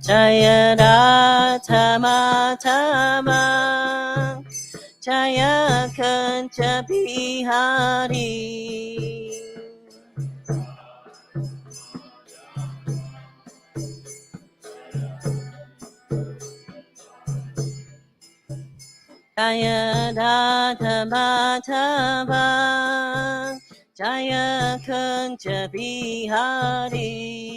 Jaya Radha Madhava Jaya Kunja Bihari Jaya Radha Madhava Jaya Kunja Bihari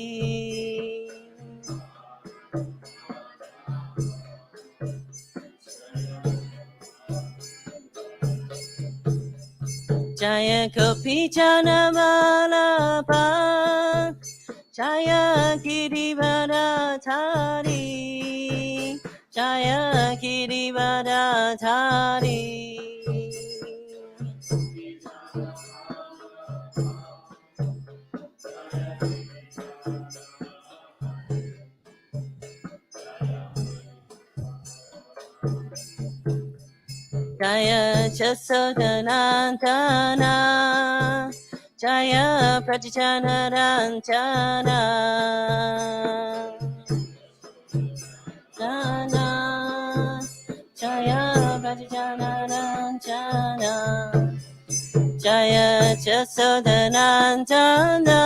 Jaya Gopi Jana Vallabha Jaya Girivardhari Jaya Girivardhari Jaya Jasodhanandana Jaya Pratijana Ranjana Jana Jaya Pratijana Ranjana Jaya Jasodhanandana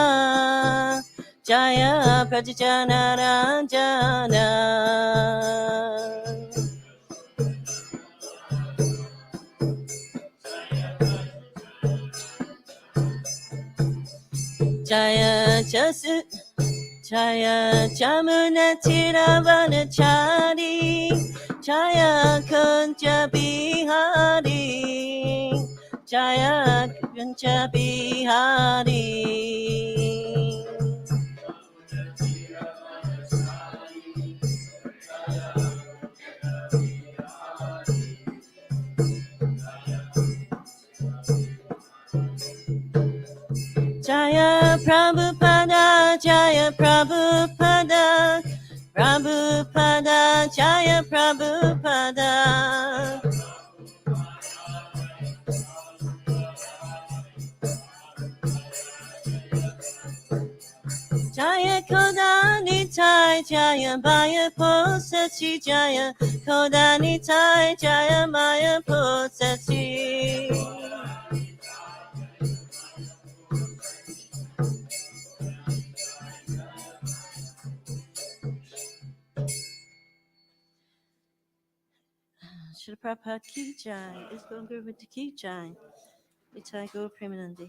Jaya Pratijana Ranjana Jaya Jasu Jaya Jamuna Tiravanachari Jaya Kunja Bihari Jaya Kunja Bihari Jaya Prabhupada Jaya Prabhupada Prabhupada Jaya Prabhupada Jaya Kodani Tai Jaya Maya Posati Jaya Kodani Tai Jaya Maya Posati Srila Prabhupada Ki Jai, Isgone Guru Ki Jai, Nitai Gaur Premanandi.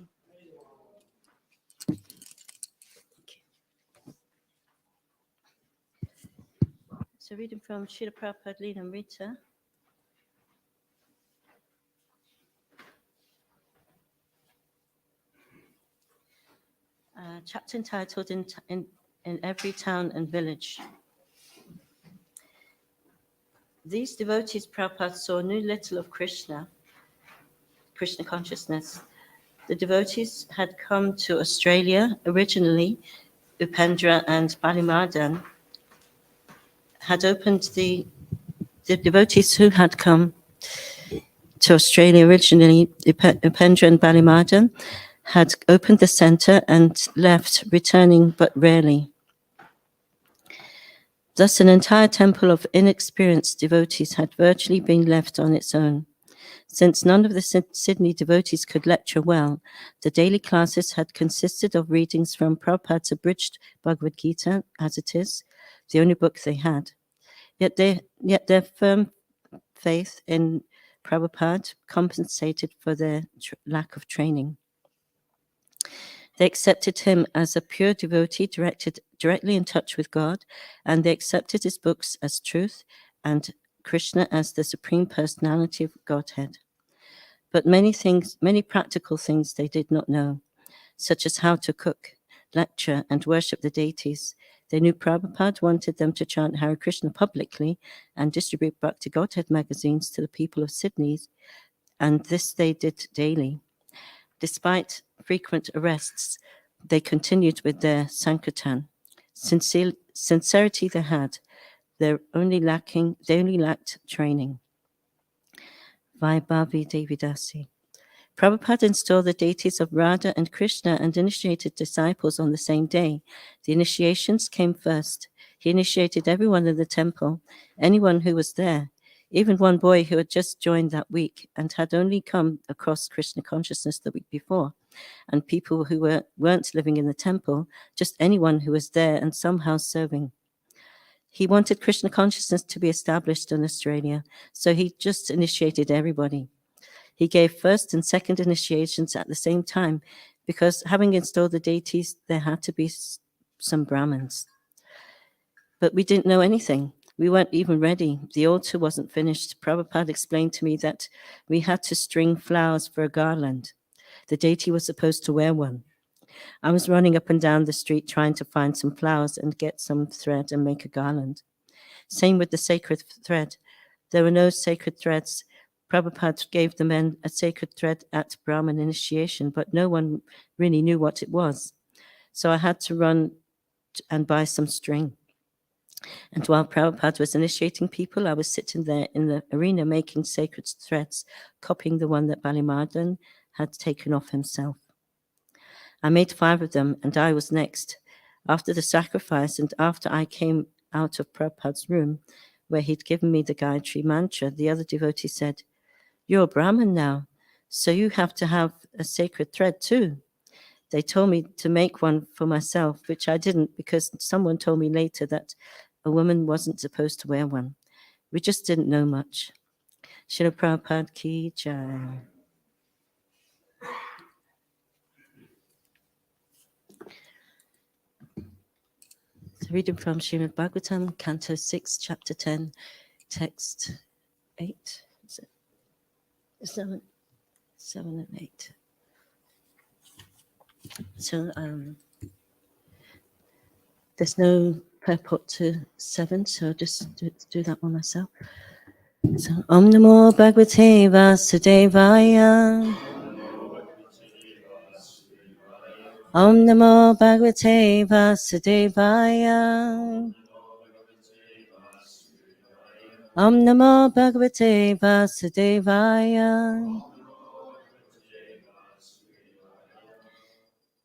So reading from Srila Prabhupada Leelamrita. Chapter entitled in Every Town and Village. These devotees Prabhupada saw knew little of Krishna consciousness. The devotees had come to Australia originally. Upendra and Balimadan had opened the devotees who had come to Australia originally, Upendra and Balimadan, had opened the center and left, returning but rarely. Thus, an entire temple of inexperienced devotees had virtually been left on its own. Since none of the Sydney devotees could lecture well, the daily classes had consisted of readings from Prabhupada's abridged Bhagavad Gita, as it is, the only book they had. Yet their firm faith in Prabhupada compensated for their lack of training. They accepted him as a pure devotee directly in touch with God, and they accepted his books as truth and Krishna as the Supreme Personality of Godhead. But many practical things they did not know, such as how to cook, lecture, and worship the deities. They knew Prabhupada wanted them to chant Hare Krishna publicly and distribute Bhakti Godhead magazines to the people of Sydney, and this they did daily. Despite frequent arrests, they continued with their Sankirtan. Sincerity they had, they only lacked training. Vaibhavi Devi Dasi. Prabhupada installed the deities of Radha and Krishna and initiated disciples on the same day. The initiations came first. He initiated everyone in the temple, anyone who was there, even one boy who had just joined that week and had only come across Krishna consciousness the week before, and people who weren't living in the temple, just anyone who was there and somehow serving. He wanted Krishna consciousness to be established in Australia, so he just initiated everybody. He gave first and second initiations at the same time because, having installed the deities, there had to be some Brahmins. But we didn't know anything. We weren't even ready. The altar wasn't finished. Prabhupada explained to me that we had to string flowers for a garland. The deity was supposed to wear one. I was running up and down the street trying to find some flowers and get some thread and make a garland. Same with the sacred thread. There were no sacred threads. Prabhupada gave the men a sacred thread at Brahmin initiation, but no one really knew what it was. So I had to run and buy some string. And while Prabhupada was initiating people, I was sitting there in the arena making sacred threads, copying the one that Balimadhan had taken off himself. I made 5 of them, and I was next. After the sacrifice and after I came out of Prabhupada's room, where he'd given me the Gayatri mantra, the other devotee said, "You're a Brahmin now, so you have to have a sacred thread too." They told me to make one for myself, which I didn't because someone told me later that a woman wasn't supposed to wear one. We just didn't know much. Srila Prabhupada ki jai. So reading from Srimad Bhagavatam, Canto 6, Chapter 10, Text 8. Is it? 7 and 8. So there's no purport to 7, so I'll just do that one myself. So Om Namo Bhagavate Vasudevaya. Om Namo Bhagavate Vasudevaya. Om Namo Bhagavate Vasudevaya.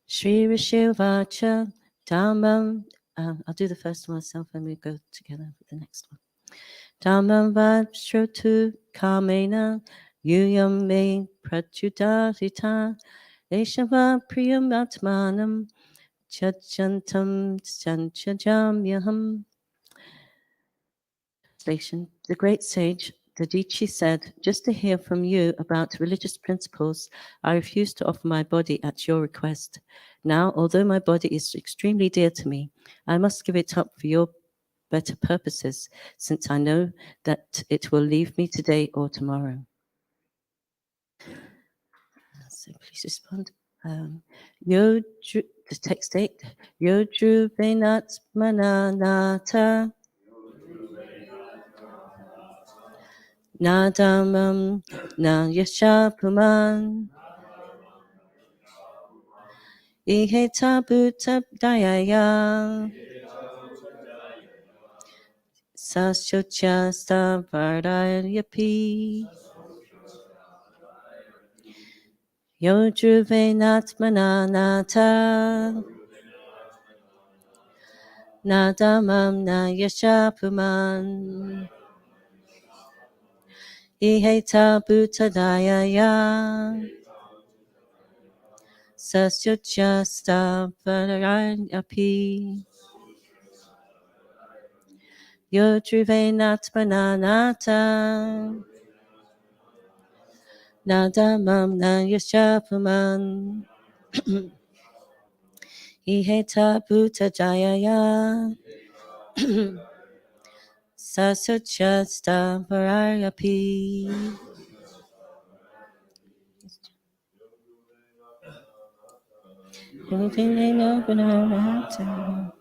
Shri Rishivacha Dhammam. I'll do the first one myself and we go together with the next one. Dhammam Vajshrotu Kamena Yuyam Me Pratyudarita Deshava Priyam Atmanam Chachantam Sanchajamyaham. Translation. The great sage Dadichi said, "Just to hear from you about religious principles, I refuse to offer my body at your request. Now, although my body is extremely dear to me, I must give it up for your better purposes, since I know that it will leave me today or tomorrow." So please respond. The text 8. Yodru Venat Mananata Nadamam Na Yashapuman Iheta Bhuta Dayaya Sashochasta Vardayapi Yodruvenat Mananata Nadamam Na Yashapuman Iheta Bhuta Dayaya Sasyochasta Vardayapi Yodruvenat Mananata Nadamam Na Yashapuman Iheta Bhuta Jayaya Sasuchasta Varayapi. Everything they know, but I don't have to.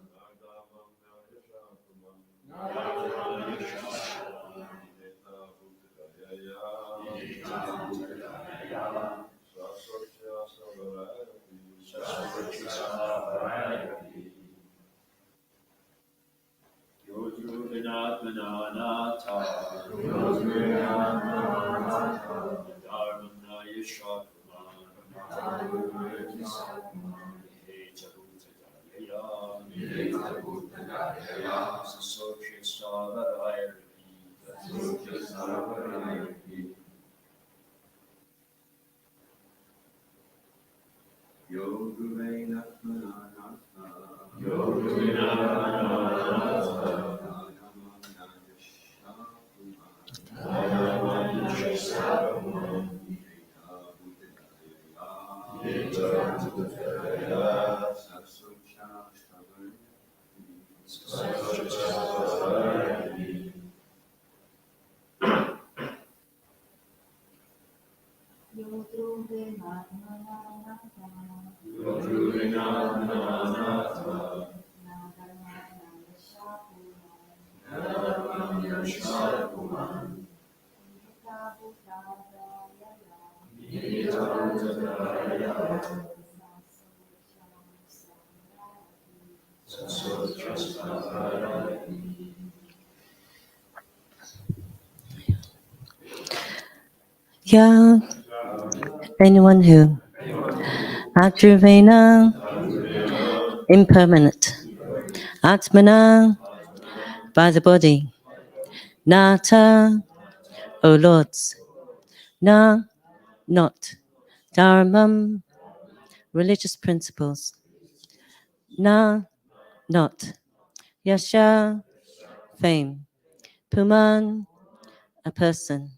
Yeah, anyone who Adruvena, impermanent. Atmana, by the body. Nata, O Lords. Na, not. Dharmam, religious principles. Na, not. Yasha, fame. Puman, a person.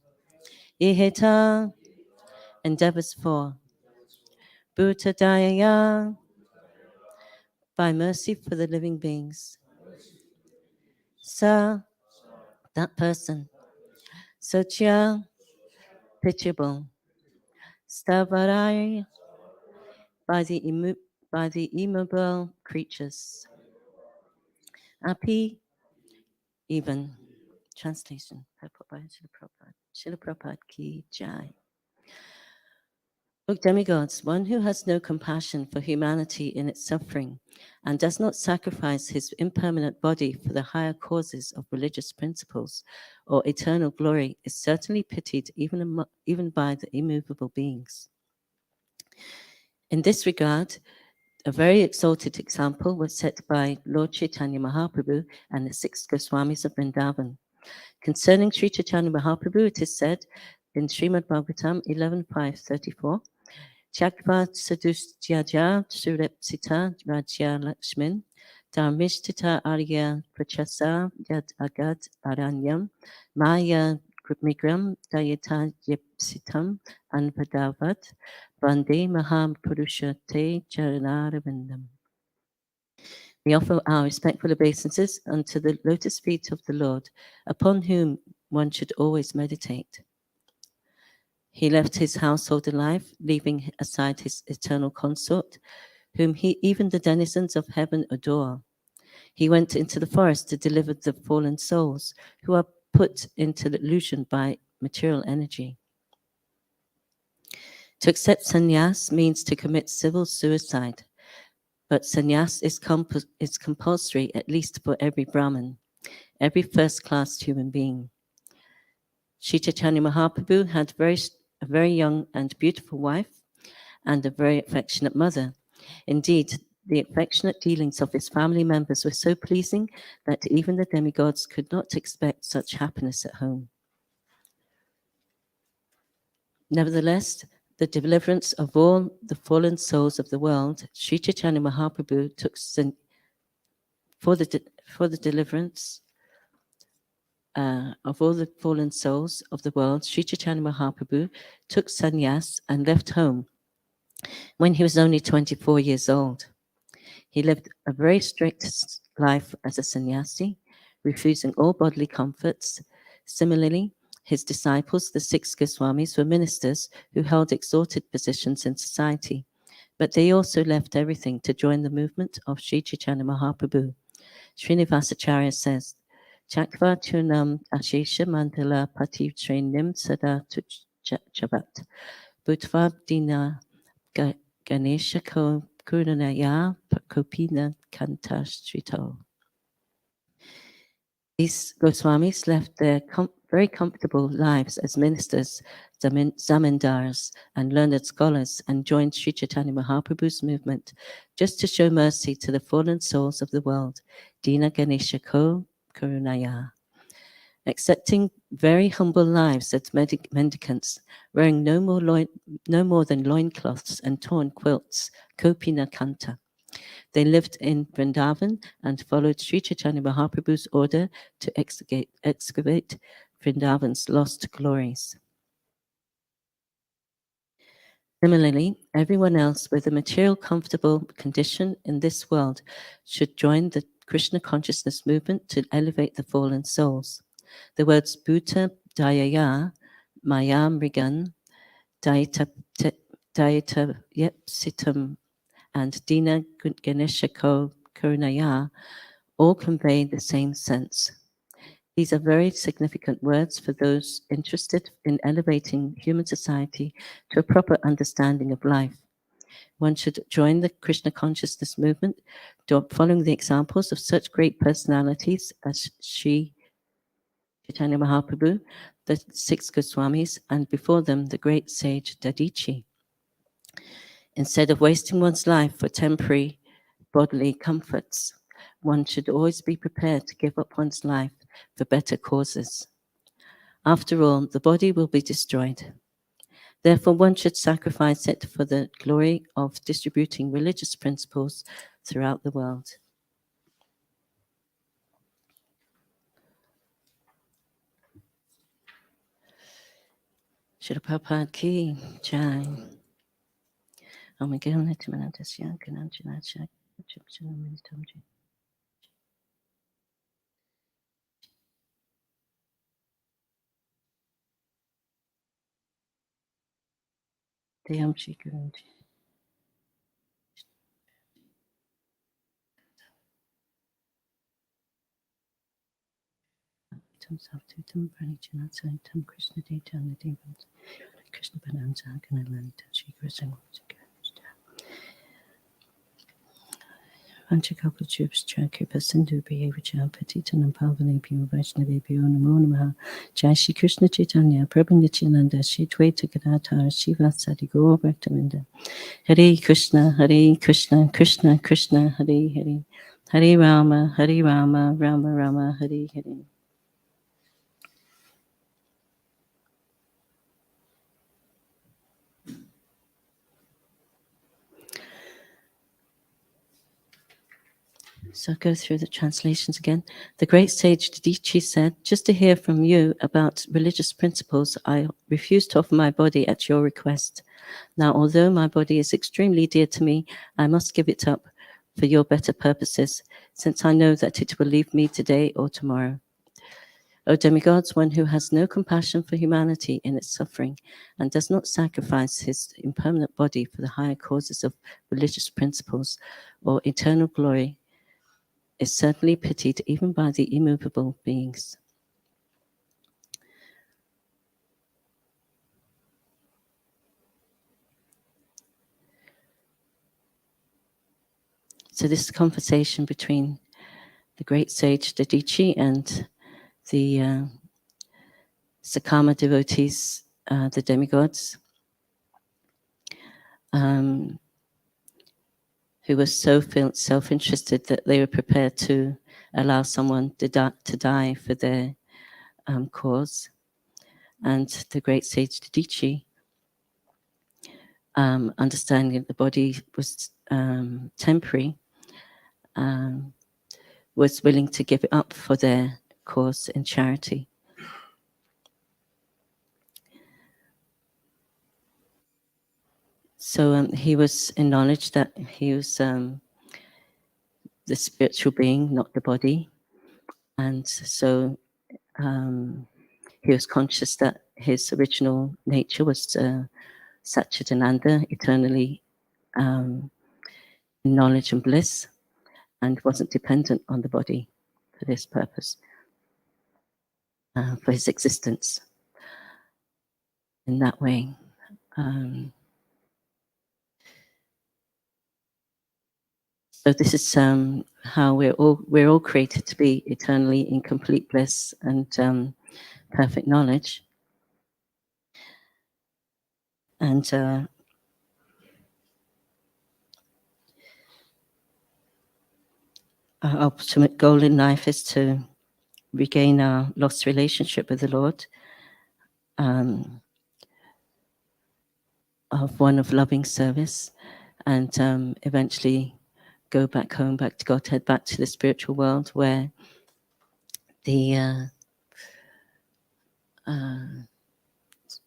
Iheta, endeavors for. Bhutadaya, by mercy for the living beings. Sa, that person. Sochya, pitiable. Stavarai, by the immobile creatures. Api, even. Translation. Srila Prabhupada ki jai. O demigods, one who has no compassion for humanity in its suffering and does not sacrifice his impermanent body for the higher causes of religious principles or eternal glory is certainly pitied even by the immovable beings. In this regard, a very exalted example was set by Lord Chaitanya Mahaprabhu and the 6 Goswamis of Vrindavan. Concerning Sri Chaitanya Mahaprabhu, it is said in Srimad Bhagavatam 11.5.34, Chakva Sadustyaja Surepsita Rajya Lakshmin Dharmishtita Arya Prachasa Yad Agad Aranyam Maya Migram Dayata Yepsitam Anvadavat Vande Maham Purusha Te Charanarvindam. We offer our respectful obeisances unto the lotus feet of the Lord, upon whom one should always meditate. He left his household alive, leaving aside his eternal consort, whom even the denizens of heaven adore. He went into the forest to deliver the fallen souls, who are put into illusion by material energy. To accept sannyas means to commit civil suicide, but sannyas is compulsory at least for every Brahmin, every first-class human being. Sri Chaitanya Mahaprabhu had a very young and beautiful wife and a very affectionate mother. Indeed, the affectionate dealings of his family members were so pleasing that even the demigods could not expect such happiness at home. Nevertheless, the deliverance of all the fallen souls of the world, Sri Chaitanya Mahaprabhu took for the deliverance of all the fallen souls of the world, Sri Chaitanya Mahaprabhu took sannyas and left home when he was only 24 years old. He lived a very strict life as a sannyasi, refusing all bodily comforts. Similarly, his disciples, the 6 Goswamis, were ministers who held exalted positions in society, but they also left everything to join the movement of Sri Chaitanya Mahaprabhu. Srinivasacharya says, Chakva Chunam Ashesha Mandala Pati Trenim Sada Chabat Bhutva Dina Ganesha Kurunaya Kopina Kantashrito. These Goswamis left their very comfortable lives as ministers, zamindars, and learned scholars and joined Sri Chaitanya Mahaprabhu's movement just to show mercy to the fallen souls of the world. Dina Ganesha Ko karunaya. Accepting very humble lives as mendicants, wearing no more than loincloths and torn quilts, kopina kanta. They lived in Vrindavan and followed Sri Chaitanya Mahaprabhu's order to excavate Vrindavan's lost glories. Similarly, everyone else with a material comfortable condition in this world should join the Krishna consciousness movement to elevate the fallen souls. The words Bhuta Dayaya, Maya Mrigan, Daita Yepsitam, and Dina Ganeshako Karunaya all convey the same sense. These are very significant words for those interested in elevating human society to a proper understanding of life. One should join the Krishna consciousness movement, following the examples of such great personalities as Sri Chaitanya Mahaprabhu, the 6 Goswamis, and before them the great sage Dadichi. Instead of wasting one's life for temporary bodily comforts, one should always be prepared to give up one's life for better causes. After all, the body will be destroyed. Therefore, one should sacrifice it for the glory of distributing religious principles throughout the world. Srila Prabhupada ki jai. Deyam Shri Guruji. Tam Savtutam Pranijana Saitam Krishna Daytana Devans Krishna Panamsa Kanalanta Shri Krishna Vanchakapachubs Chakripa Sindhu Bhayavacham Patitanam Pavanebhyo Vaishnavebhyo Namo Namaha Jai Shri Krishna Chaitanya Prabhu Nityananda Shri Dvaita Gadadhara Shiva Sadi Gaur Bhaktavinda Hare Krishna Krishna Krishna Hare Hare Hare Rama Rama Rama Hare Hare. So I'll go through the translations again. The great sage Dadichi said, just to hear from you about religious principles, I refuse to offer my body at your request. Now, although my body is extremely dear to me, I must give it up for your better purposes, since I know that it will leave me today or tomorrow. O demigods, one who has no compassion for humanity in its suffering and does not sacrifice his impermanent body for the higher causes of religious principles or eternal glory, is certainly pitied even by the immovable beings. So this conversation between the great sage Dadichi and the Sakama devotees, the demigods, who were so self-interested that they were prepared to allow someone to die for their cause. And the great sage Dadichi, understanding that the body was temporary, was willing to give it up for their cause in charity. So he was acknowledged that he was the spiritual being, not the body. And so he was conscious that his original nature was Satchitananda, eternally in knowledge and bliss, and wasn't dependent on the body for this purpose, for his existence in that way. So this is how we're all created to be eternally in complete bliss and perfect knowledge. And our ultimate goal in life is to regain our lost relationship with the Lord, of one of loving service, and eventually go back home, back to Godhead, back to the spiritual world where the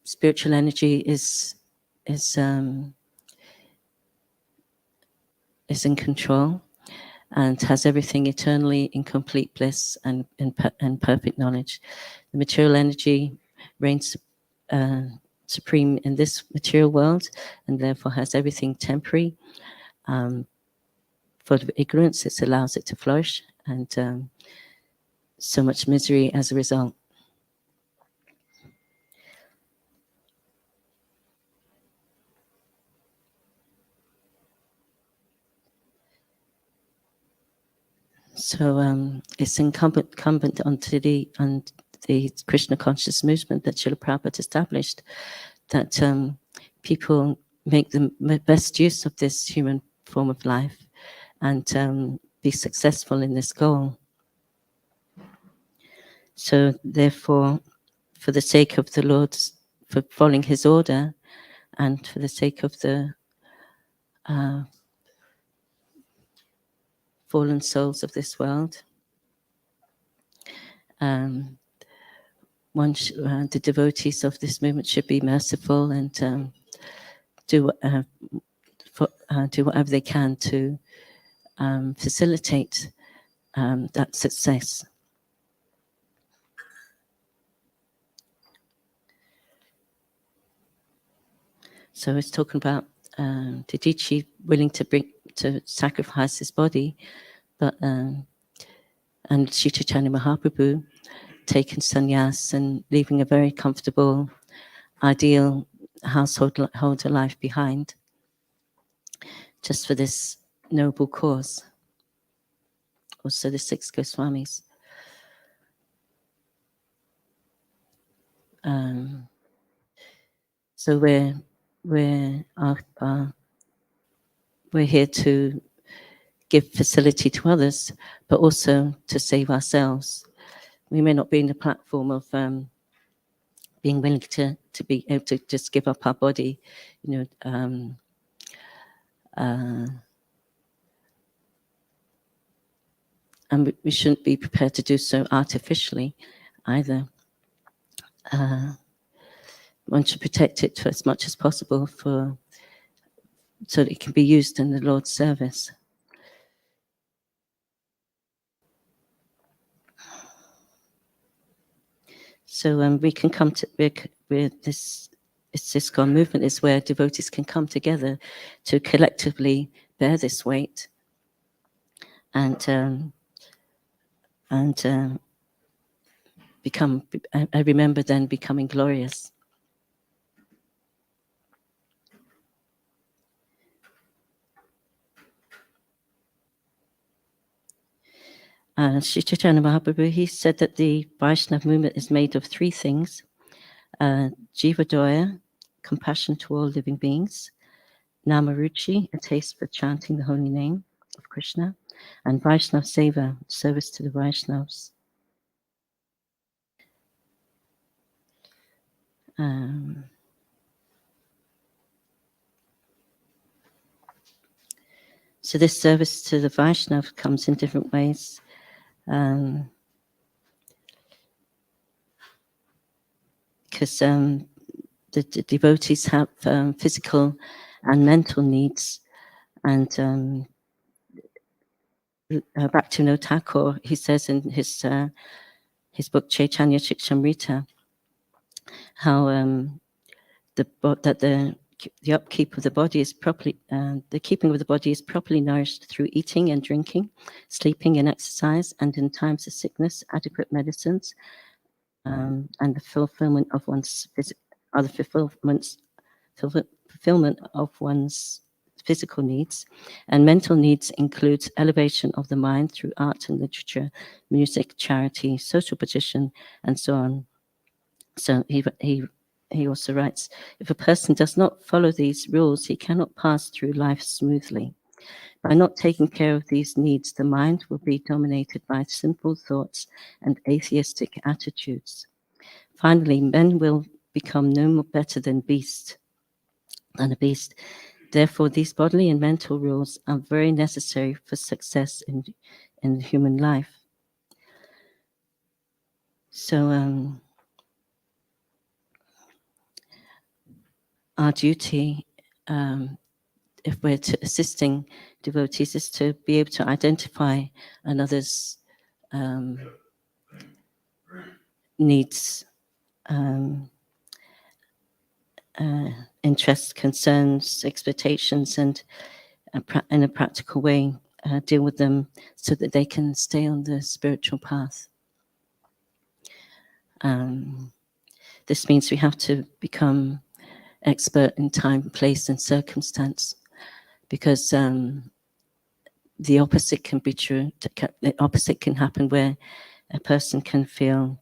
spiritual energy is in control and has everything eternally in complete bliss and perfect knowledge. The material energy reigns supreme in this material world and therefore has everything temporary, full of ignorance. It allows it to flourish, and so much misery as a result. So it's incumbent on the Krishna conscious movement that Srila Prabhupada established that people make the best use of this human form of life and be successful in this goal. So therefore, for the sake of the Lord, for following his order, and for the sake of the fallen souls of this world, the devotees of this movement should be merciful and do whatever they can to facilitate that success. So it's talking about Didichi willing to sacrifice his body, but and Sri Chaitanya Mahaprabhu taking sannyas and leaving a very comfortable, ideal householder life behind, just for this noble cause. Also, the 6 Goswamis. So we're here to give facility to others, but also to save ourselves. We may not be in the platform of being willing to be able to just give up our body, and we shouldn't be prepared to do so artificially either. One should protect it as much as possible so that it can be used in the Lord's service. So we can come to with this ISKCON movement is where devotees can come together to collectively bear this weight and become. I remember then becoming glorious. Sri Chaitanya Mahaprabhu, he said that the Vaishnava movement is made of 3 things: Jivadoya, compassion to all living beings; Namaruchi, a taste for chanting the holy name of Krishna; and Vaishnava Seva, service to the Vaishnavas. So this service to the Vaishnava comes in different ways. Because the devotees have physical and mental needs, and Bhaktivinoda Thakur, he says in his book Chaitanya Charitamrita, how the upkeep of the body is properly, the keeping of the body is properly nourished through eating and drinking, sleeping and exercise, and in times of sickness, adequate medicines, and the fulfillment of one's fulfillment of one's physical needs. And mental needs includes elevation of the mind through art and literature, music, charity, social position, and so on. So he also writes, if a person does not follow these rules, he cannot pass through life smoothly. By not taking care of these needs, the mind will be dominated by simple thoughts and atheistic attitudes. Finally, men will become no more better than a beast. Therefore, these bodily and mental rules are very necessary for success in human life. So, our duty, if we're assisting devotees, is to be able to identify another's needs, interests, concerns, expectations, and in a practical way, deal with them so that they can stay on the spiritual path. This means we have to become expert in time, place, and circumstance, because the opposite can be true. The opposite can happen, where a person can feel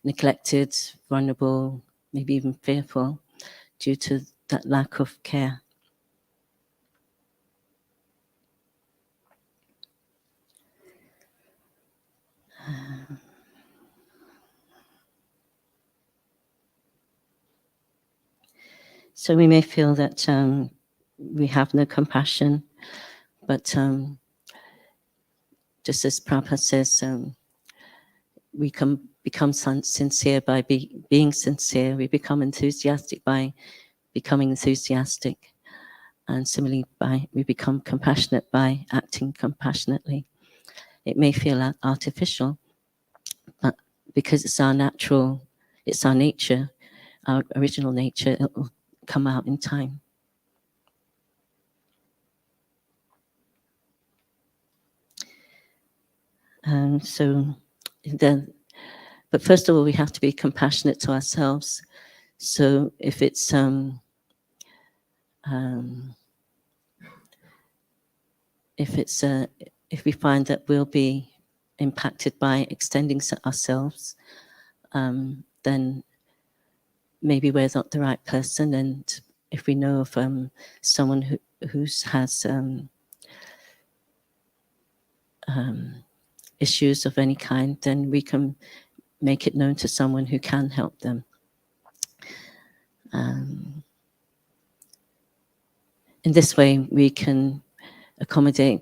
neglected, vulnerable, maybe even fearful due to that lack of care. So we may feel that we have no compassion, but just as Prabhupada says, we can become sincere by being sincere. We become enthusiastic by becoming enthusiastic. And similarly, we become compassionate by acting compassionately. It may feel artificial, but because it's our nature, our original nature, it will come out in time. But first of all, we have to be compassionate to ourselves. So if it's if we find that we'll be impacted by extending ourselves, then maybe we're not the right person. And if we know of someone who has issues of any kind, then we can make it known to someone who can help them. In this way, we can accommodate.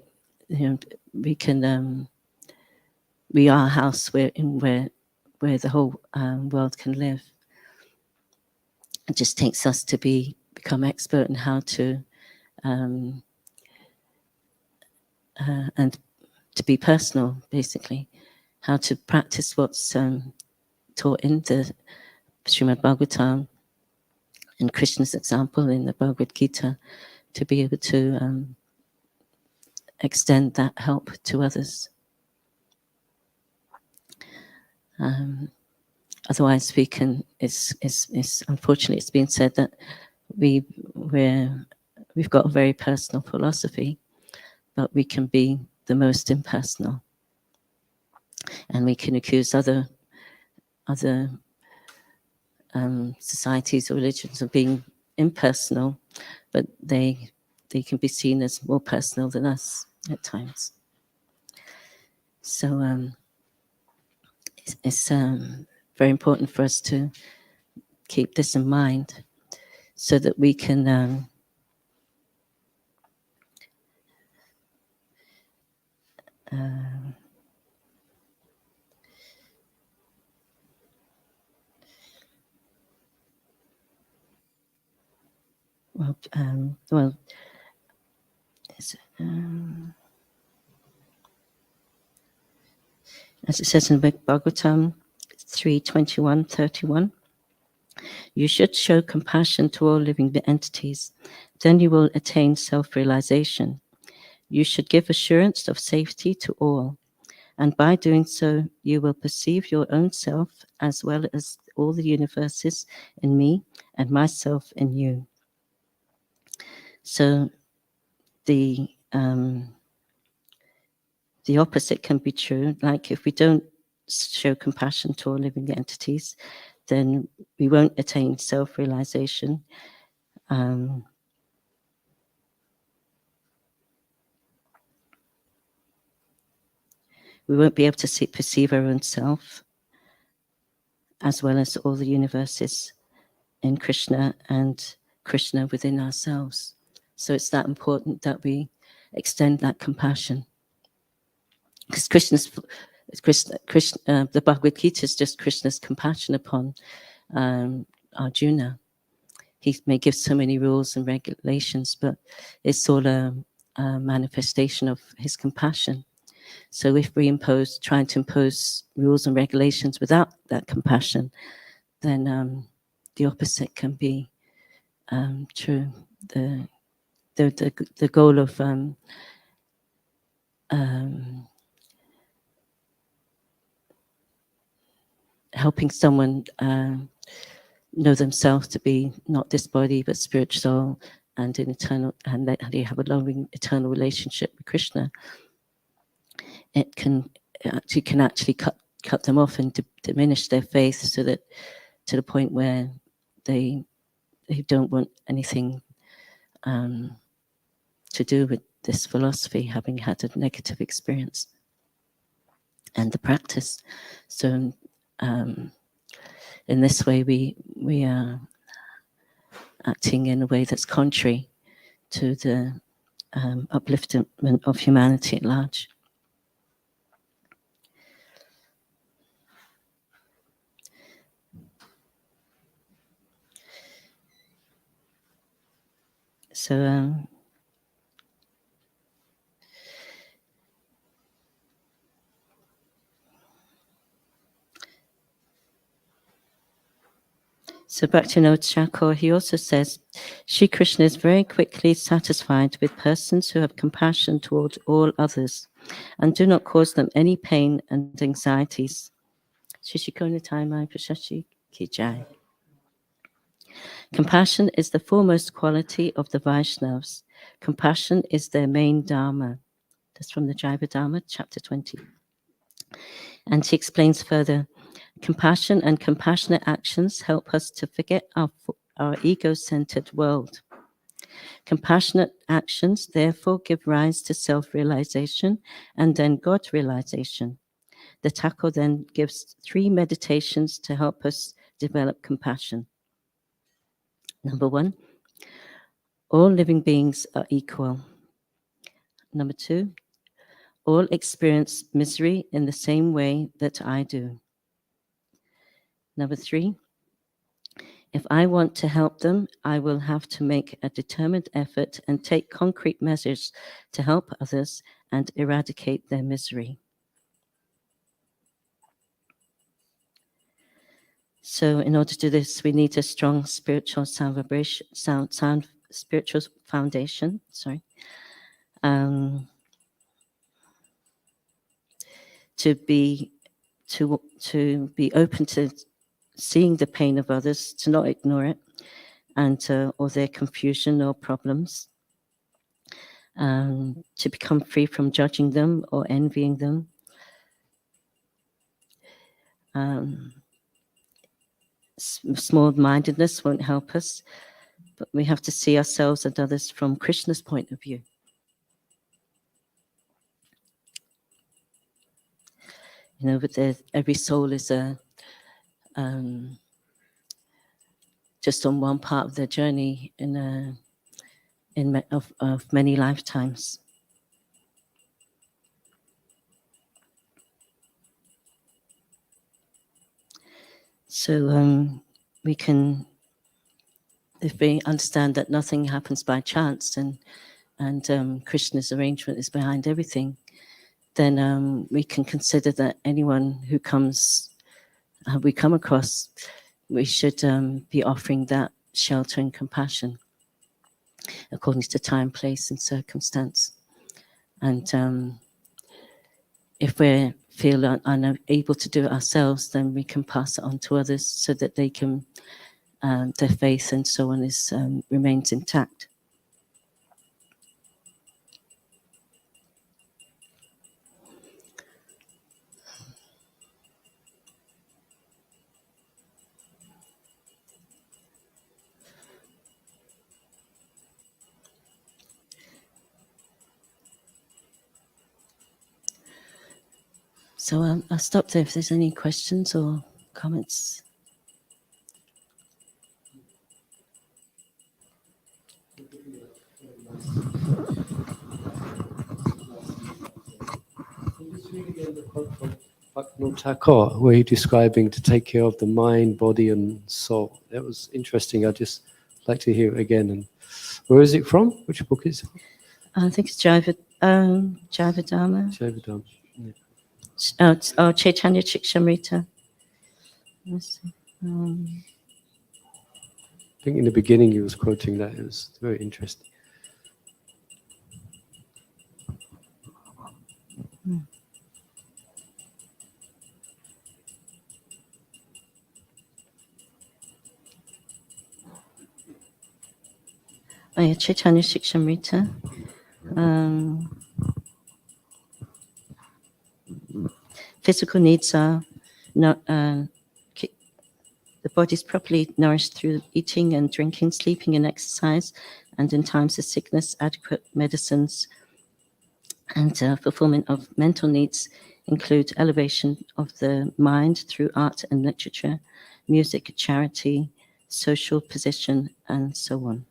We are a house where the whole world can live. It just takes us to become expert in how to and to be personal, basically, how to practice what's taught in the Srimad Bhagavatam and Krishna's example in the Bhagavad Gita, to be able to extend that help to others. Otherwise, we can. It's unfortunately, it's been said that we've got a very personal philosophy, but we can be the most impersonal, and we can accuse other societies or religions of being impersonal, but they can be seen as more personal than us at times. So it's very important for us to keep this in mind, so that we can as it says in Bhagavatam 3:21-31, you should show compassion to all living entities. Then you will attain self-realization. You should give assurance of safety to all, and by doing so, you will perceive your own self as well as all the universes in me and myself in you. So the opposite can be true. Like if we don't show compassion to all living entities, then we won't attain self-realization. we won't be able to perceive our own self, as well as all the universes in Krishna and Krishna within ourselves. So it's that important that we extend that compassion. Because the Bhagavad Gita is just Krishna's compassion upon Arjuna. He may give so many rules and regulations, but it's all a manifestation of his compassion. So if we trying to impose rules and regulations without that compassion, then the opposite can be true. The goal of helping someone know themselves to be not this body but spirit soul and an eternal, and they have a loving eternal relationship with Krishna, it can actually cut them off and diminish their faith, so that to the point where they don't want anything to do with this philosophy, having had a negative experience and the practice. So in this way, we are acting in a way that's contrary to the upliftment of humanity at large. So So Bhaktivinoda Thakur, he also says, Shri Krishna is very quickly satisfied with persons who have compassion toward all others and do not cause them any pain and anxieties. Shishikona Mai Prashashi Ki Jai. Compassion is the foremost quality of the Vaishnavas. Compassion is their main dharma. That's from the Jaiva Dharma, chapter 20. And he explains further, compassion and compassionate actions help us to forget our ego-centered world. Compassionate actions therefore give rise to self-realization and then God-realization. The Thakur then gives 3 meditations to help us develop compassion. Number 1, all living beings are equal. Number 2, all experience misery in the same way that I do. Number 3, if I want to help them, I will have to make a determined effort and take concrete measures to help others and eradicate their misery. So in order to do this, we need a strong spiritual sound vibration, sound spiritual foundation, to be open to seeing the pain of others, to not ignore it, and or their confusion or problems, to become free from judging them or envying them. Small-mindedness won't help us, but we have to see ourselves and others from Krishna's point of view. You know, but every soul is just on one part of their journey of many lifetimes. So we can, if we understand that nothing happens by chance and Krishna's arrangement is behind everything, then we can consider that anyone who we come across, we should be offering that shelter and compassion according to time, place, and circumstance. And if we feel unable to do it ourselves, then we can pass it on to others so that they can, their faith and so on remains intact. So I'll stop there if there's any questions or comments. Thakur, where you're describing to take care of the mind, body, and soul. That was interesting. I'd just like to hear it again. And where is it from? Which book is it? I think it's Jivadharma. Jivadharma. Chaitanya Chikshamrita. Let's see. I think in the beginning he was quoting that. It was very interesting. Oh yeah, Chaitanya Shikshamrita. Physical needs are not the body is properly nourished through eating and drinking, sleeping and exercise, and in times of sickness, adequate medicines. And fulfillment of mental needs include elevation of the mind through art and literature, music, charity, social position, and so on.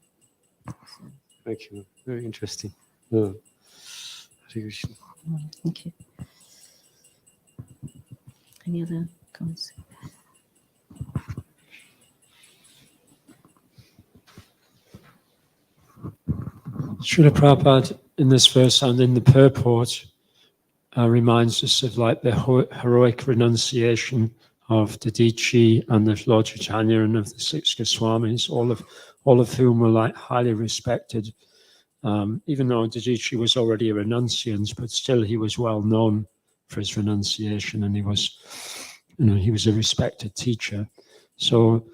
Thank you. Very interesting. Oh. Thank you. Any other comments? Srila Prabhupada in this verse and in the purport reminds us of like the heroic renunciation of Dadichi and of Lord Chaitanya and of the six Goswamis, all of whom were like highly respected. Even though Dadichi was already a renunciant, but still he was well known for his renunciation, and he was a respected teacher. So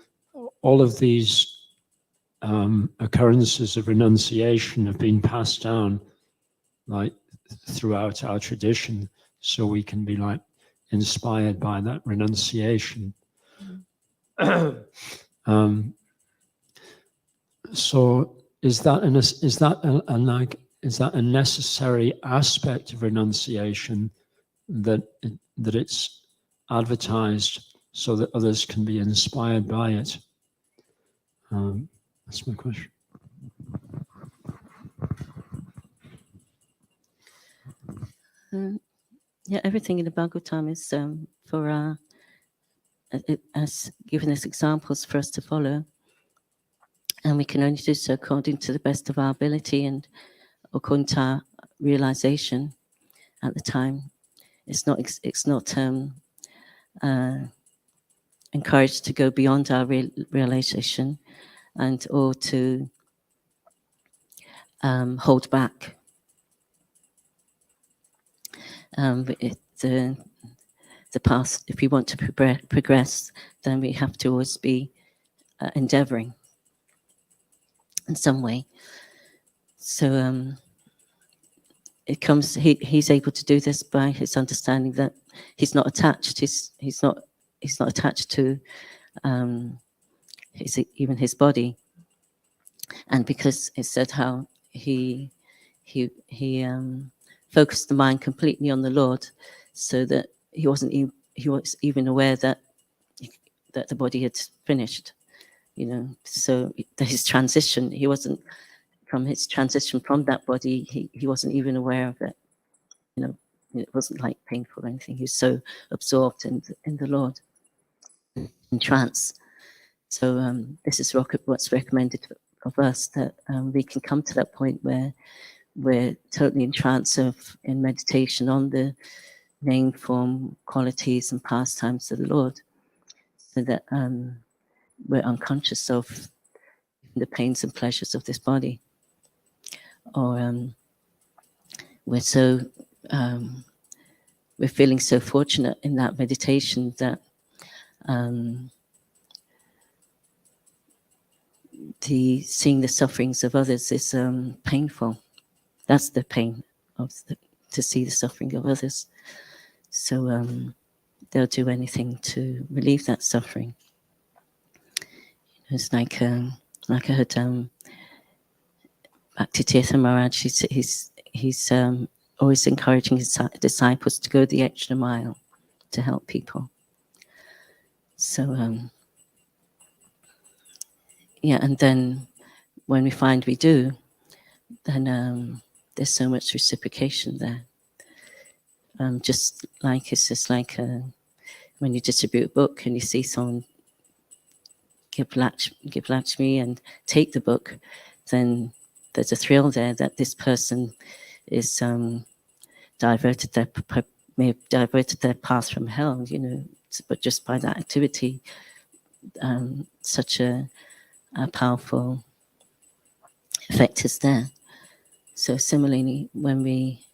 all of these occurrences of renunciation have been passed down like throughout our tradition, so we can be like inspired by that renunciation. So is that a necessary aspect of renunciation that it's advertised so that others can be inspired by it? That's my question. Yeah, everything in the Bhagavatam is for as given us examples for us to follow, and we can only do so according to the best of our ability and according to our realization at the time. It's not encouraged to go beyond our realization and or to hold back. The path, if we want to progress, then we have to always be endeavoring in some way. So it comes. He's able to do this by his understanding that he's not attached. He's not attached to even his body, and because it said how he focused the mind completely on the Lord, so that he was even aware that the body had finished. So his transition, he wasn't from his transition from that body. He wasn't even aware of it. It wasn't like painful or anything. He was so absorbed in the Lord, in trance. So this is what's recommended of us, that we can come to that point where we're totally in trance in meditation on the name, form, qualities, and pastimes of the Lord, so that we're unconscious of the pains and pleasures of this body, or we're feeling so fortunate in that meditation that seeing the sufferings of others is painful. That's the pain to see the suffering of others. So they'll do anything to relieve that suffering. It's like I heard Bhakti-tirtha Maharaj. He's always encouraging his disciples to go the extra mile. to help people. So, yeah, and then when we find we do, then there's so much reciprocation there. Just like it's just like when you distribute a book and you see someone give Lakshmi and take the book, then there's a thrill there that this person is may have diverted their path from hell, but just by that activity, such a powerful effect is there. So similarly, when we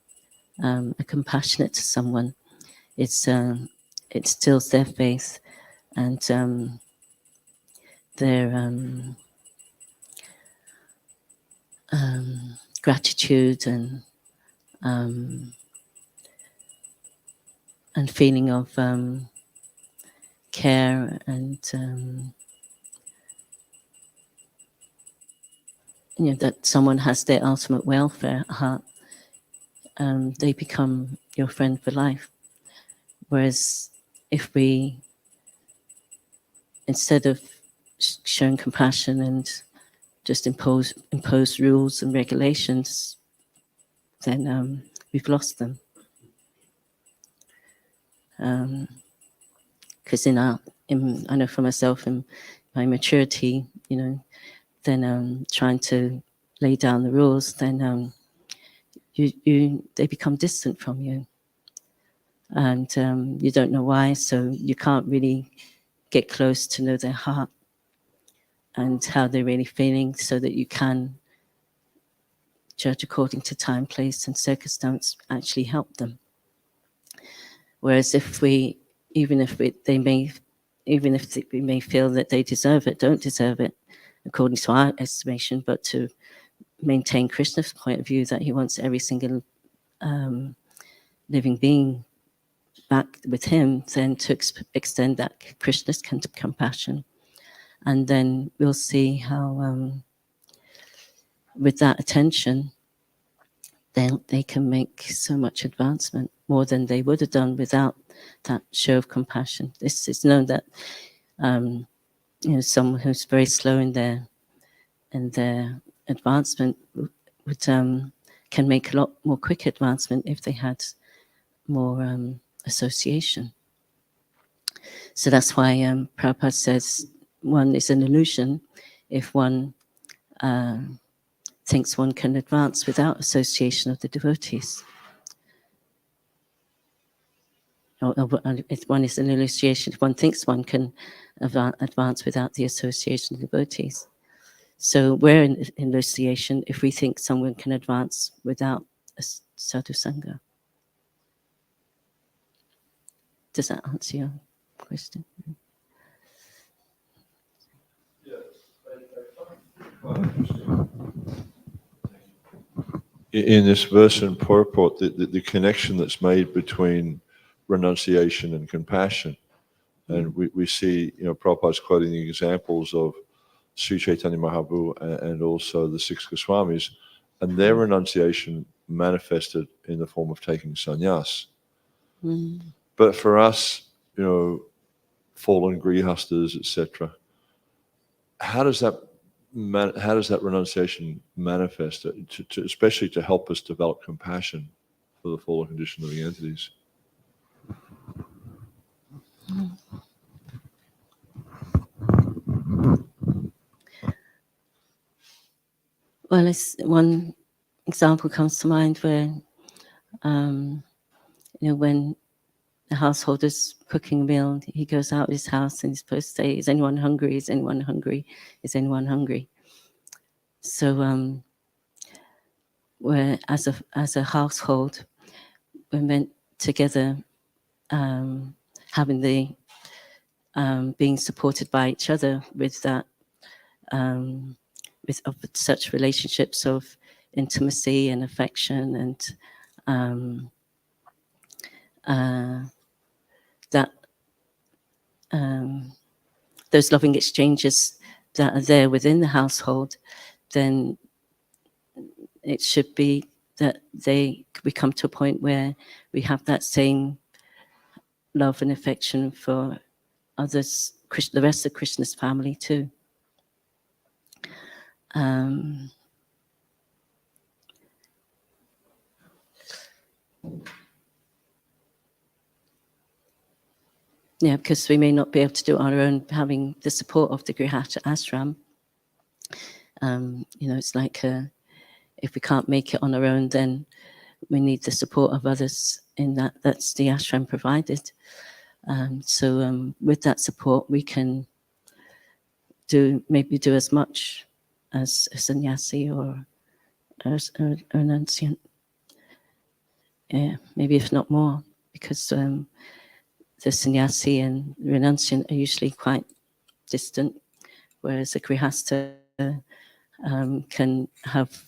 are compassionate to someone, it stills their faith and their gratitude and feeling of care and that someone has their ultimate welfare at heart. They become your friend for life. Whereas if we, instead of showing compassion and just impose rules and regulations, then we've lost them. Because I know for myself, in my maturity, then trying to lay down the rules, then they become distant from you, and you don't know why. So you can't really get close to know their heart and how they're really feeling, so that you can judge according to time, place, and circumstance. Actually, help them. Whereas if we may feel that they deserve it, don't deserve it, according to our estimation, but to maintain Krishna's point of view that he wants every single living being back with him, then to extend that Krishna's compassion. And then we'll see how, with that attention, they can make so much advancement, more than they would have done without that show of compassion. This is known that someone who's very slow in their advancement would can make a lot more quick advancement if they had more association. So that's why Prabhupada says one is an illusion if one thinks one can advance without association of the devotees. If one is an illusion, if one thinks one can advance without the association of devotees. So we're in hallucination if we think someone can advance without a sadhu sangha. Does that answer your question? In this verse and purport, the connection that's made between renunciation and compassion. And we see, Prabhupada's quoting the examples of Sri Chaitanya Mahaprabhu and also the six Goswamis, and their renunciation manifested in the form of taking sannyas. Mm. But for us, fallen grihastas, etc., how does that renunciation manifest, especially to help us develop compassion for the fallen conditioned living entities? Well, one example comes to mind where, when the householder's cooking a meal, he goes out of his house and he's supposed to say, "Is anyone hungry? Is anyone hungry? Is anyone hungry?" So, where as a household, we're meant together, having the being supported by each other with that, with such relationships of intimacy and affection and that those loving exchanges that are there within the household, then it should be that we come to a point where we have that same love and affection for others, the rest of Krishna's family too. Yeah, because we may not be able to do it on our own, having the support of the Grihata ashram. It's like if we can't make it on our own, then we need the support of others in that. That's the ashram provided. So with that support, we can maybe do as much as a sannyasi or as a renunciant. Yeah, maybe if not more, because the sannyasi and renunciant are usually quite distant, whereas a grihastha can have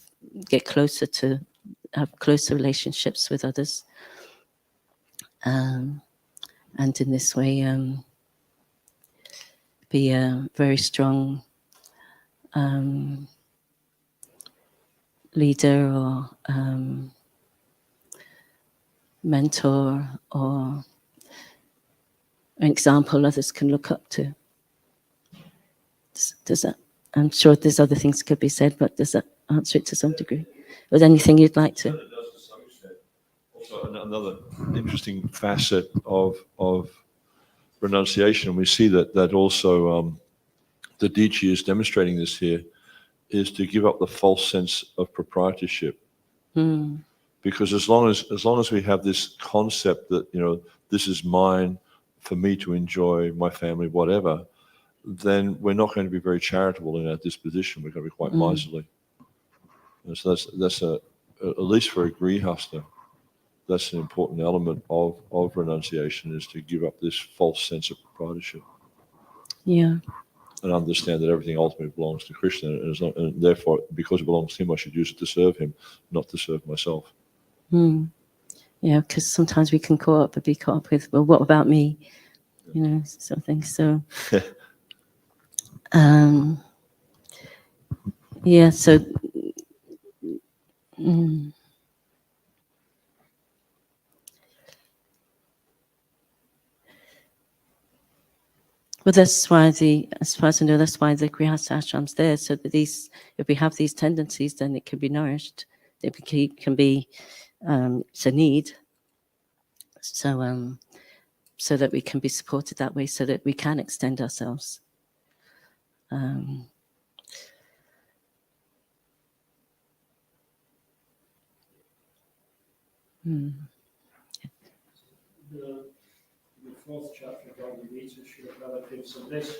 closer relationships with others, and in this way be a very strong leader or mentor or an example others can look up to. Does that? I'm sure there's other things could be said, but does that answer it to some degree? Was there anything you'd like to? It does to some extent. Also, another interesting facet of renunciation, and we see that also the Dichi is demonstrating this here, is to give up the false sense of proprietorship. Because as long as we have this concept that this is mine for me to enjoy, my family, whatever, then we're not going to be very charitable in our disposition. We're going to be quite miserly. And so that's at least for a grihastha, that's an important element of renunciation, is to give up this false sense of proprietorship. Yeah. And understand that everything ultimately belongs to Krishna, and therefore, because it belongs to him, I should use it to serve him, not to serve myself. Yeah, because sometimes we can be caught up with, well, what about me? Something. So, yeah. So, well, that's why as far as I know, that's why the Grihastha ashram's there, so that if we have these tendencies, then it can be nourished. It can be, it's a need. So, so that we can be supported that way, so that we can extend ourselves. The fourth chapter of Bhagavatam, Srimad gives a list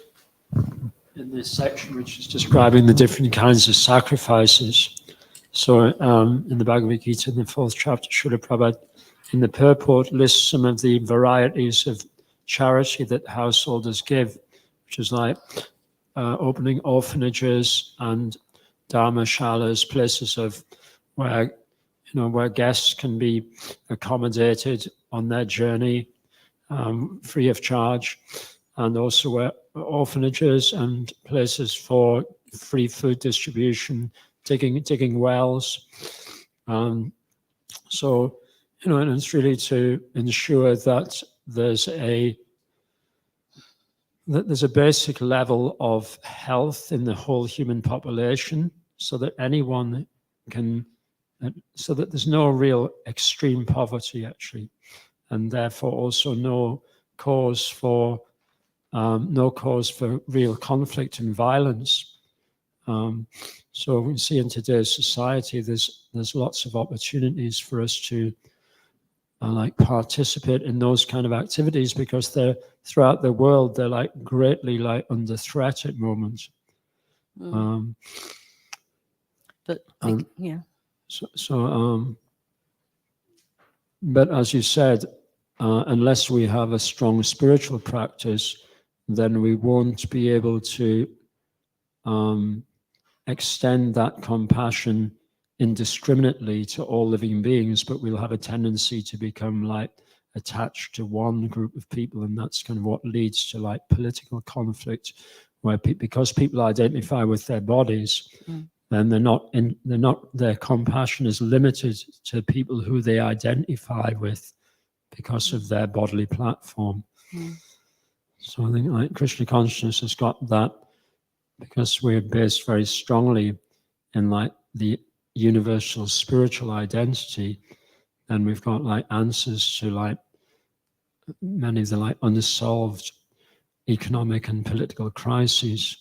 in this section, which is describing the different kinds of sacrifices. So in the Bhagavad Gita, in the fourth chapter, Srila Prabhupada, in the purport, lists some of the varieties of charity that householders give, which is like opening orphanages and dharmashalas, places of where guests can be accommodated on their journey free of charge, and also orphanages and places for free food distribution, digging wells. So, and it's really to ensure that there's a basic level of health in the whole human population, so that anyone can, so that there's no real extreme poverty actually, and therefore also no cause for real conflict and violence. So we see in today's society there's lots of opportunities for us to participate in those kind of activities, because they're throughout the world, they're greatly under threat at moments. Yeah. But as you said, unless we have a strong spiritual practice, then we won't be able to extend that compassion indiscriminately to all living beings, but we'll have a tendency to become attached to one group of people, and that's kind of what leads to political conflict, where because people identify with their bodies, then their compassion is limited to people who they identify with, because of their bodily platform. Mm. So I think like Krishna consciousness has got that because we're based very strongly in like the universal spiritual identity, and we've got like answers to like many of the like unsolved economic and political crises.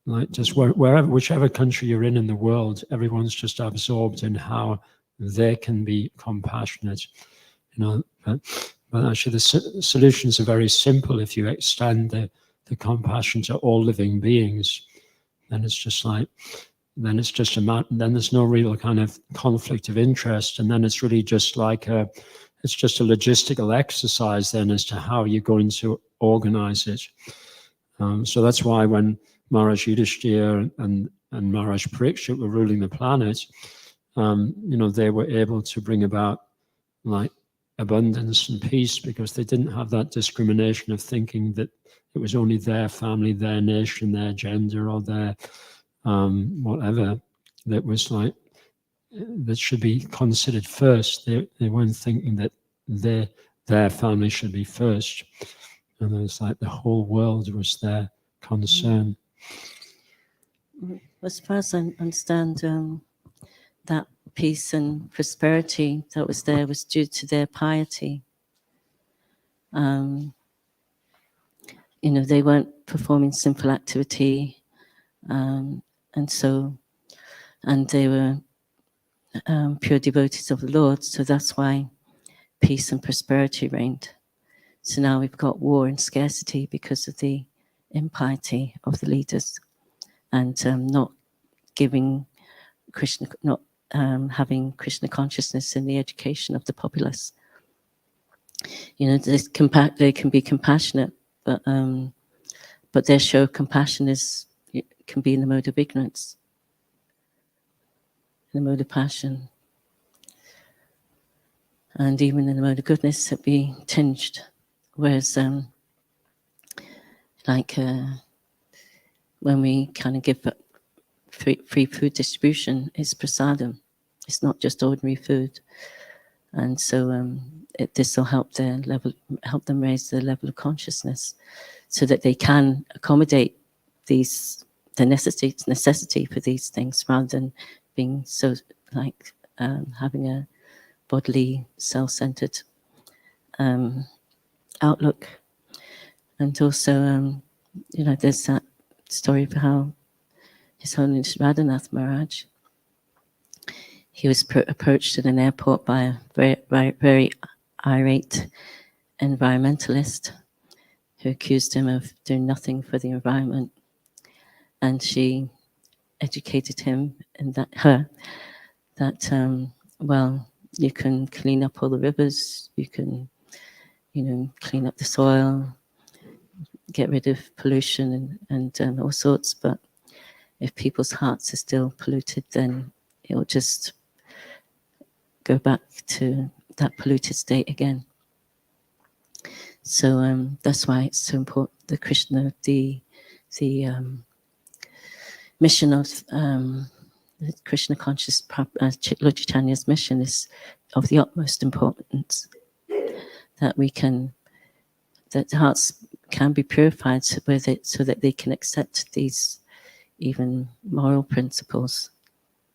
Like just wherever, whichever country you're in the world, everyone's just absorbed in how they can be compassionate, you know. But actually, the solutions are very simple. If you extend the compassion to all living beings, then it's just like, then it's just then there's no real kind of conflict of interest, and then it's really just like it's just a logistical exercise then as to how you're going to organize it. So that's why when Maharaj Yudhishthira and Maharaj Parikshit were ruling the planet, you know, they were able to bring about like abundance and peace because they didn't have that discrimination of thinking that it was only their family, their nation, their gender, or their whatever that was like that should be considered first. They weren't thinking that their family should be first, and it was like the whole world was their concern. As far as I understand, that peace and prosperity that was there was due to their piety. You know, they weren't performing sinful activity, and they were pure devotees of the Lord, so that's why peace and prosperity reigned. So now we've got war and scarcity because of the impiety of the leaders and not giving Krishna, not having Krishna consciousness in the education of the populace. You know, they can be compassionate, but their show of compassion can be in the mode of ignorance, in the mode of passion, and even in the mode of goodness, it be tinged. Whereas, when we kind of give free food distribution, it's prasadam. It's not just ordinary food, and so this will help them raise their level of consciousness, so that they can accommodate the necessity for these things, rather than being so like having a bodily self-centered outlook. And also, you know, there's that story of how His Holiness Radhanath Maharaj, he was approached at an airport by a very, very irate environmentalist who accused him of doing nothing for the environment. And she educated him and that well, you can clean up all the rivers, you can, you know, clean up the soil, get rid of pollution and all sorts, but if people's hearts are still polluted, then it will just go back to that polluted state again. So that's why it's so important. The Krishna, the mission of the Krishna conscious Lord Chaitanya's mission is of the utmost importance. That the hearts can be purified with it, so that they can accept these even moral principles.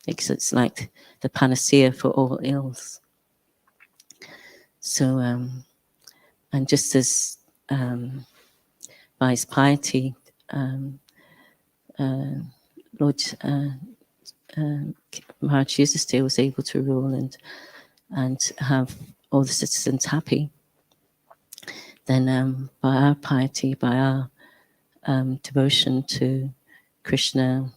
It's like the panacea for all ills. So, and just as by his piety, Lord Maharaj Yudhishthira was able to rule and have all the citizens happy. Then by our piety, by our devotion to Krishna,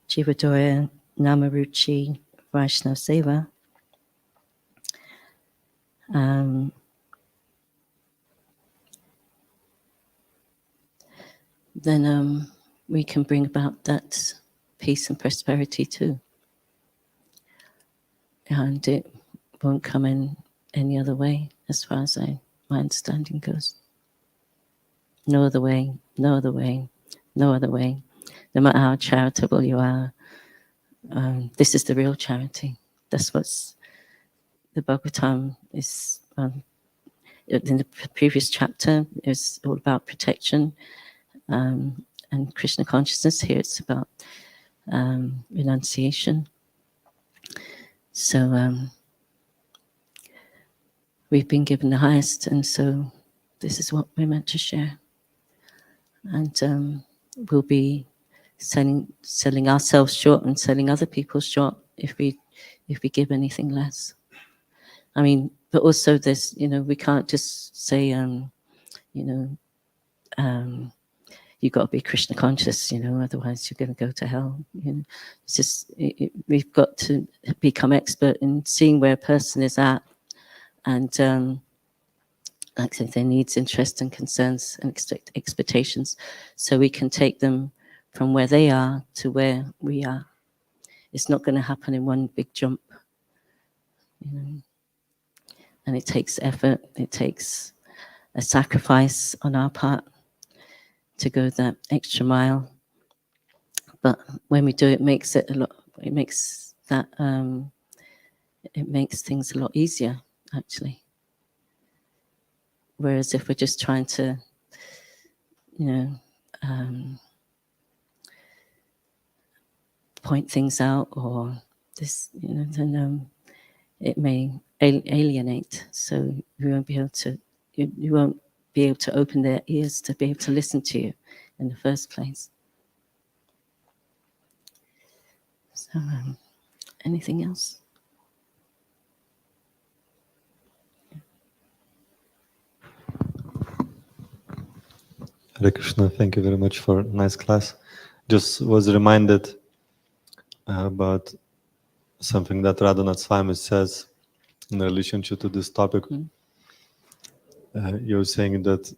Jivadoya Namaruchi Vaishnav Seva, then we can bring about that peace and prosperity too. And it won't come in any other way, as far as my understanding goes. No other way, no other way, no other way. No matter how charitable you are, this is the real charity. That's what's the Bhagavatam is. In the previous chapter, it was all about protection and Krishna consciousness. Here it's about renunciation. So we've been given the highest, and so this is what we're meant to share. And we'll be selling ourselves short and selling other people short if we give anything less. I mean, but also this, we can't just say, you've got to be Krishna conscious, otherwise you're going to go to hell. It's just we've got to become expert in seeing where a person is at, and like I said, their needs, interests, and concerns and expectations, so we can take them from where they are to where we are. It's not going to happen in one big jump, and it takes effort. It takes a sacrifice on our part to go that extra mile. But when we do, it makes it a lot. It makes that. It makes things a lot easier, actually. Whereas if we're just trying to, point things out or this, then it may alienate. So we won't be able to. You won't be able to open their ears to be able to listen to you in the first place. So, anything else? Hare Krishna, thank you very much for a nice class. Just was reminded about something that Radhanath Swami says in relationship to this topic. You're saying that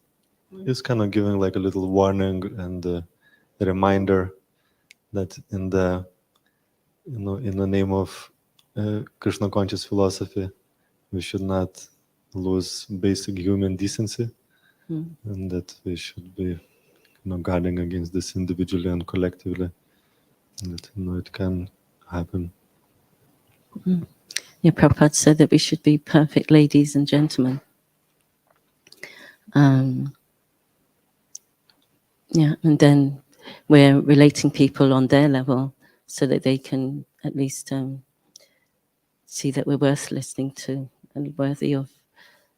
it's kind of giving like a little warning and a reminder that in the name of Krishna conscious philosophy, we should not lose basic human decency. And that we should be guarding against this individually and collectively. And that it can happen. Yeah, Prabhupada said that we should be perfect ladies and gentlemen. Yeah, and then we're relating people on their level so that they can at least see that we're worth listening to and worthy of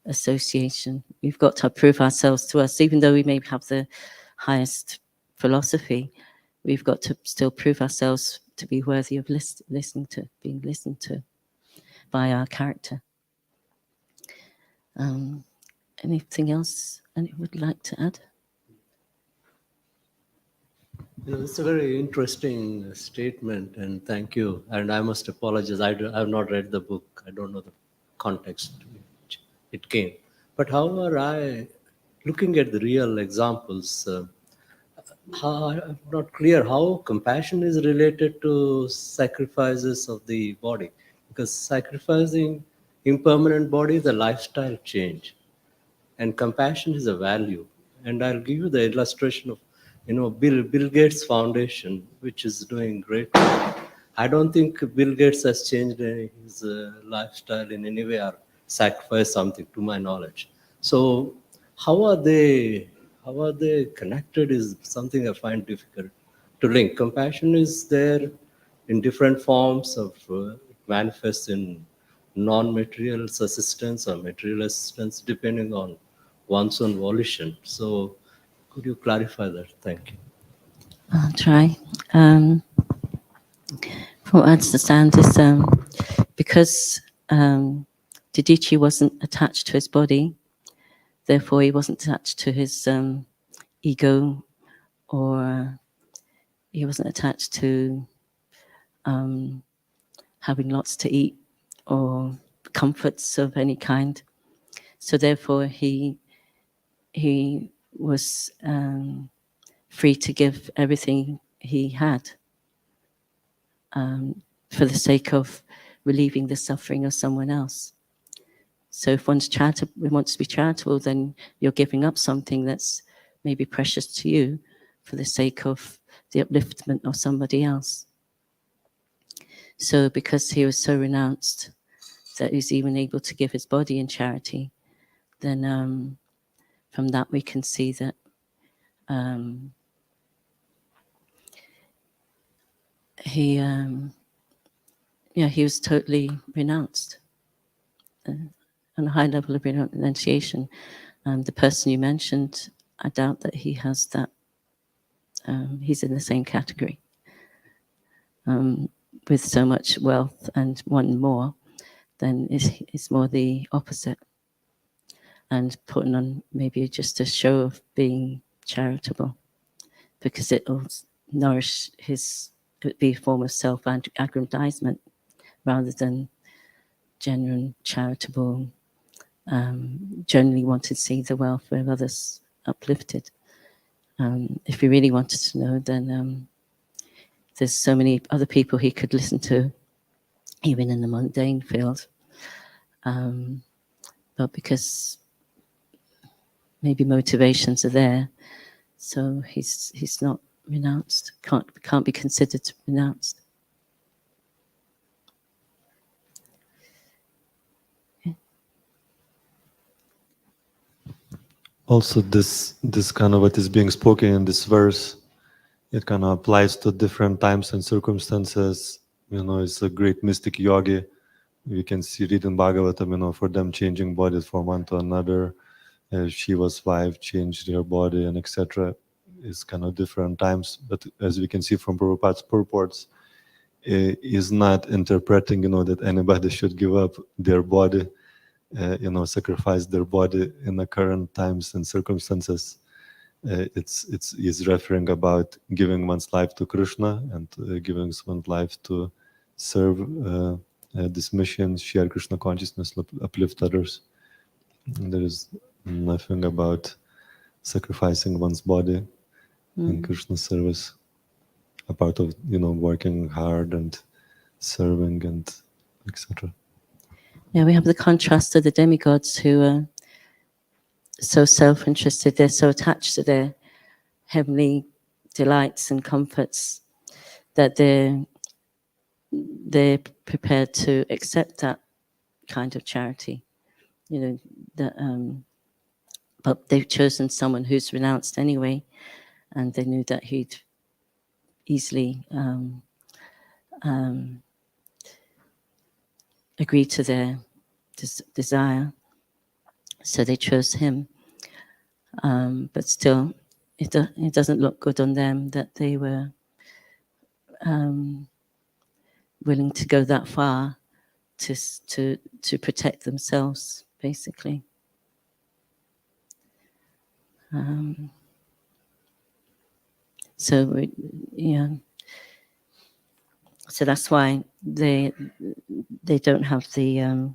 association. We've got to prove ourselves to us, even though we may have the highest philosophy. We've got to still prove ourselves to be worthy of listening to, being listened to by our character. Anything else anyone would like to add? It's a very interesting statement, and thank you. And I must apologize. I have not read the book. I don't know the context in which it came. But however, I, looking at the real examples, I'm not clear how compassion is related to sacrifices of the body, because sacrificing impermanent body is a lifestyle change, and compassion is a value. And I'll give you the illustration of Bill Gates Foundation, which is doing great work. I don't think Bill Gates has changed his lifestyle in any way or sacrificed something, to my knowledge. So how are they connected is something I find difficult to link. Compassion is there in different forms of manifests in non-material assistance or material assistance, depending on one's own volition. So could you clarify that? Thank you. I'll try. From what I understand is because Didichi wasn't attached to his body, therefore he wasn't attached to his ego, or he wasn't attached to having lots to eat or comforts of any kind. So therefore he was free to give everything he had for the sake of relieving the suffering of someone else. So if one's wants to be charitable, then you're giving up something that's may be precious to you for the sake of the upliftment of somebody else. So because he was so renounced that he's even able to give his body in charity, then from that we can see that he was totally renounced on a high level of renunciation. The person you mentioned, I doubt that he has that. He's in the same category with so much wealth and one more. Then it's more the opposite, and putting on maybe just a show of being charitable, because it will nourish his, it would be a form of self-aggrandizement rather than genuine charitable, generally wanted to see the welfare of others uplifted. If he really wanted to know, then there's so many other people he could listen to, even in the mundane field. But because maybe motivations are there, so he's not renounced, can't be considered renounced. Okay. Also, this kind of what is being spoken in this verse, it kind of applies to different times and circumstances. It's a great mystic yogi. We can see it in Bhagavatam, for them changing bodies from one to another. Shiva's wife changed her body, and etc. It's kind of different times. But as we can see from Prabhupada's purports, is not interpreting, that anybody should give up their body, sacrifice their body in the current times and circumstances. It's referring about giving one's life to Krishna and giving one's life to serve this mission, share Krishna consciousness, uplift others. And there is nothing about sacrificing one's body in Krishna service, a part of working hard and serving and etc. Yeah, we have the contrast of the demigods who are so self-interested, they're so attached to their heavenly delights and comforts that they're prepared to accept that kind of charity, but they've chosen someone who's renounced anyway, and they knew that he'd easily agree to their desire, so they chose him. But still, it doesn't look good on them that they were willing to go that far to protect themselves, basically. So that's why they don't have the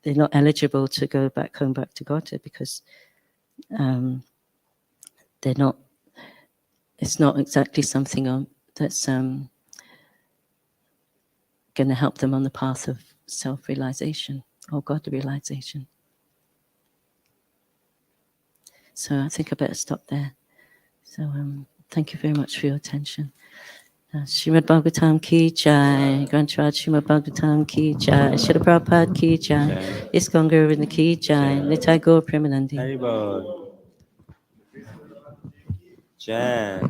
they're not eligible to go back home, back to Godhead, because they're not. It's not exactly something that's going to help them on the path of self-realization or God realization. So I think I better stop there. So thank you very much for your attention. Srimad Bhagavatam ki jai, Grantaraj Srimad Bhagavatam ki jai, Srila Prabhupada ki jai, ISKCON Guru Vrinda ki jai, Nitai Gaur Premanandi. Haribol. Jai.